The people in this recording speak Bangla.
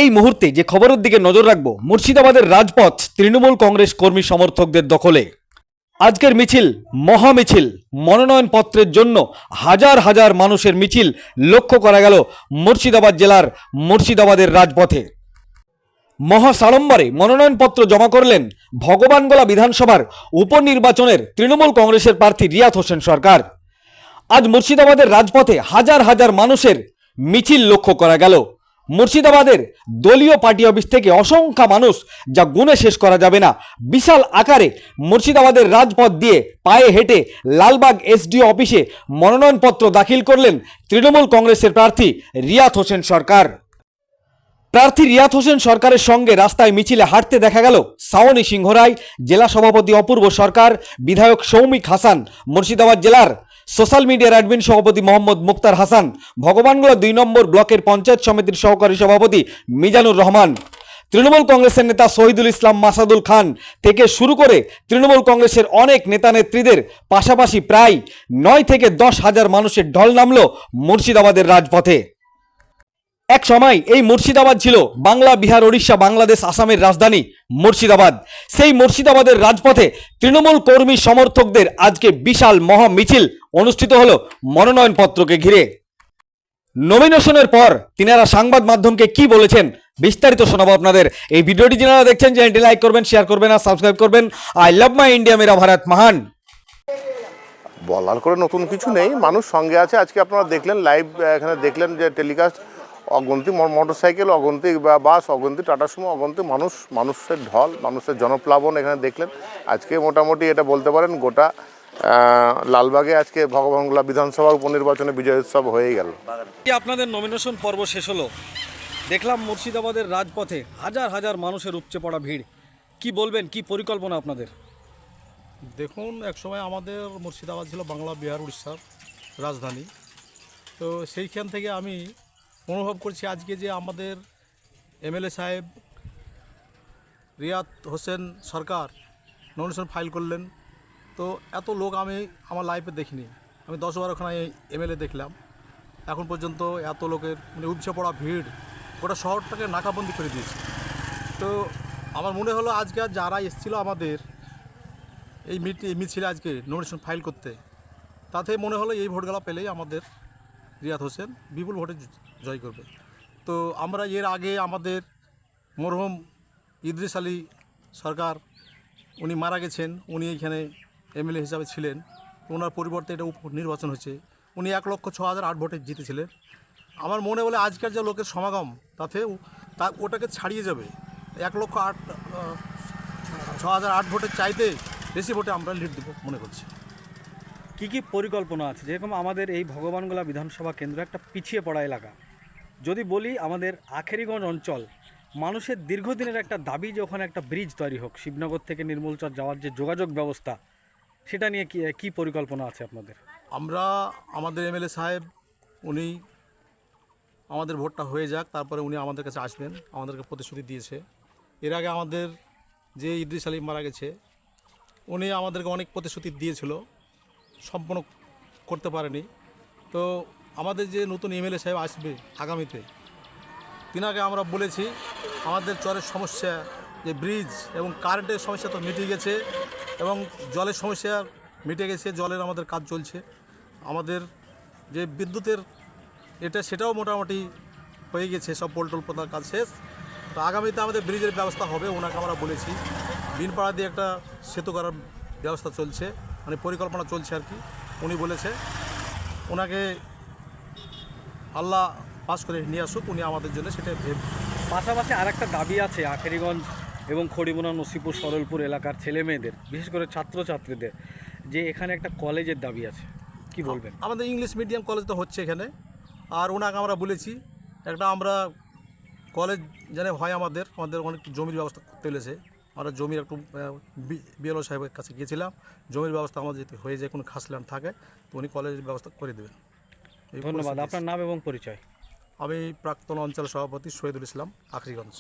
এই মুহূর্তে যে খবরের দিকে নজর রাখবো, মুর্শিদাবাদের রাজপথ তৃণমূল কংগ্রেস কর্মী সমর্থকদের দখলে। আজকের মিছিল মহামিছিল, মনোনয়ন পত্রের জন্য হাজার হাজার মানুষের মিছিল লক্ষ্য করা গেল মুর্শিদাবাদ জেলার মুর্শিদাবাদের রাজপথে। মহাসাড়ম্বরে মনোনয়নপত্র জমা করলেন ভগবানগোলা বিধানসভার উপনির্বাচনের তৃণমূল কংগ্রেসের প্রার্থী রিয়াত হোসেন সরকার। আজ মুর্শিদাবাদের রাজপথে হাজার হাজার মানুষের মিছিল লক্ষ্য করা গেল। মুর্শিদাবাদের দলীয় পার্টি অফিস থেকে অসংখ্য মানুষ, যা গুণে শেষ করা যাবে না, বিশাল আকারে মুর্শিদাবাদের রাজপথ দিয়ে পায়ে হেঁটে লালবাগ এসডিও অফিসে মনোনয়নপত্র দাখিল করলেন তৃণমূল কংগ্রেসের প্রার্থী রিয়াত হোসেন সরকার। প্রার্থী রিয়াত হোসেন সরকারের সঙ্গে রাস্তায় মিছিলে হাঁটতে দেখা গেল সাওনি সিংহ রায়, জেলা সভাপতি অপূর্ব সরকার, বিধায়ক সৌমিক হাসান, মুর্শিদাবাদ জেলার সোশ্যাল মিডিয়ার অ্যাডমিন সভাপতি মোহাম্মদ মুক্তার হাসান, ভগবানগোলা 2 নম্বর ব্লকের পঞ্চায়েত সমিতির সহকারী সভাপতি মিজানুর রহমান, তৃণমূল কংগ্রেসের নেতা শহীদুল ইসলাম মাসাদুল খান থেকে শুরু করে তৃণমূল কংগ্রেসের অনেক নেতা নেত্রীদের পাশাপাশি প্রায় 9 থেকে 10 হাজার মানুষের ঢল নামল মুর্শিদাবাদের রাজপথে। এক সময় এই মুর্শিদাবাদ ছিল বাংলা, বিহার, ওড়িশা, বাংলাদেশ, আসামের রাজধানী মুর্শিদাবাদ। সেই মুর্শিদাবাদের রাজপথে তৃণমূল কর্মী সমর্থকদের আজকে বিশাল মহা মিছিল অনুষ্ঠিত হলো মনোনয়নপত্রকে ঘিরে। নমিনেশনের পর তিনারা সংবাদ মাধ্যমকে কি বলেছেন বিস্তারিত শোনাবো আপনাদের। এই ভিডিওটি যারা দেখছেন চ্যানেলটি লাইক করবেন, শেয়ার করবেন আর সাবস্ক্রাইব করবেন। আই লাভ মাই ইন্ডিয়া, মেরা ভারত মহান। বলার করে নতুন কিছু নেই, মানুষ সঙ্গে আছে। আজকে আপনারা দেখলেন লাইভ, এখানে দেখলেন যে টেলিকাস্ট, অগন্তি মোটরসাইকেল, অগন্তি বাস, অগন্তি টাটা সুমো, অগন্তি মানুষের ঢল, মানুষের জনপ্লাবন এখানে দেখলেন। আজকে মোটামুটি এটা বলতে পারেন গোটা লালবাগে আজকে ভগবানগোলা বিধানসভা উপনির্বাচনে বিজয় উৎসব হয়ে গেল। আপনাদের নমিনেশন পর্ব শেষ হলো, দেখলাম মুর্শিদাবাদের রাজপথে হাজার হাজার মানুষের উপচে পড়া ভিড়। কি বলবেন, কি পরিকল্পনা আপনাদের? দেখুন, একসময় আমাদের মুর্শিদাবাদ ছিল বাংলা, বিহার, উড়িষ্যার রাজধানী। তো সেইখান থেকে আমি অনুভব করছি আজকে যে আমাদের এমএলএ সাহেব রিয়াত হোসেন সরকার নমিনেশন ফাইল করলেন। তো এত লোক আমি আমার লাইফে দেখিনি। আমি 10-12খানা এমএলএ দেখলাম, এখন পর্যন্ত এত লোকের উপচে পড়া ভিড় গোটা শহরটাকে নাকাবন্দি করে দিয়েছে। তো আমার মনে হলো আজকে যারা এসেছিলো আমাদের এই মিছিলে আজকে নমিনেশন ফাইল করতে, তাতে মনে হলো এই ভোটগুলো পেলেই আমাদের রিয়াত হোসেন বিপুল ভোটে জয় করবে। তো আমরা এর আগে আমাদের মরহুম ইদ্রিস আলী সরকার, উনি মারা গেছেন, উনি এইখানে এমএলএ হিসাবে ছিলেন। ওনার পরিবর্তে এটা উপনির্বাচন হয়েছে, উনি 1,06,008 ভোটে জিতেছিলেন। আমার মনে বলে আজকের যে লোকের সমাগম, তাতে ওটাকে ছাড়িয়ে যাবে। 1,06,008 ভোটের চাইতে বেশি ভোটে আমরা লিড দেবো মনে করছি। কি কি পরিকল্পনা আছে? যেরকম আমাদের এই ভগবানগোলা বিধানসভা কেন্দ্র একটা পিছিয়ে পড়া এলাকা। যদি বলি, আমাদের আখেরিগঞ্জ অঞ্চল মানুষের দীর্ঘদিনের একটা দাবি যে ওখানে একটা ব্রিজ তৈরি হোক, শিবনগর থেকে নির্মলচর যাওয়ার যে যোগাযোগ ব্যবস্থা, সেটা নিয়ে কি পরিকল্পনা আছে আপনাদের? আমরা আমাদের এমএলএ সাহেব, উনি আমাদের ভোটটা হয়ে যাক, তারপরে উনি আমাদের কাছে আসবেন, আমাদেরকে প্রতিশ্রুতি দিয়েছে। এর আগে আমাদের যে ইদ্রিস আলী মারা গেছে, উনি আমাদেরকে অনেক প্রতিশ্রুতি দিয়েছিল, সম্পন্ন করতে পারেনি। তো আমাদের যে নতুন এমএলএ সাহেব আসবে আগামীতে, তিনাকে আমরা বলেছি আমাদের চরের সমস্যা, যে ব্রিজ এবং কারেন্টের সমস্যা তো মিটে গেছে, এবং জলের সমস্যা মিটে গেছে, জলের আমাদের কাজ চলছে। আমাদের যে বিদ্যুতের সেটাও মোটামুটি হয়ে গেছে, সব পোলটোল পোতার কাজ শেষ। তো আগামীতে আমাদের ব্রিজের ব্যবস্থা হবে, ওনাকে আমরা বলেছি। বিনপাড়া দিয়ে একটা সেতু করার ব্যবস্থা চলছে, মানে পরিকল্পনা চলছে আর কি। উনি বলেছে ওনাকে আল্লাহ পাস করে নিয়ে আসুক, উনি আমাদের জন্য সেটা ভেবে। পাশাপাশি আর একটা দাবি আছে আখেরিগঞ্জ এবং খড়িমোনা, নসিপুর, সরলপুর এলাকার ছেলে মেয়েদের, বিশেষ করে ছাত্রছাত্রীদের, যে এখানে একটা কলেজের দাবি আছে। কি বলবেন? আমাদের ইংলিশ মিডিয়াম কলেজ তো হচ্ছে এখানে, আর ওনাকে আমরা বলেছি একটা আমরা কলেজ যেন হয়। আমাদের অনেক জমির ব্যবস্থা করতে চলেছে। আমরা জমির একটু বিএলও সাহেবের কাছে গিয়েছিলাম, জমির ব্যবস্থা আমাদের যদি হয়ে যায়, কোনো খাস ল্যান্ড থাকে, তো উনি কলেজের ব্যবস্থা করে দেবেন। ধন্যবাদ। আপনার নাম এবং পরিচয়? আমি প্রাক্তন অঞ্চল সভাপতি শহীদুল ইসলাম, আখরিগঞ্জ।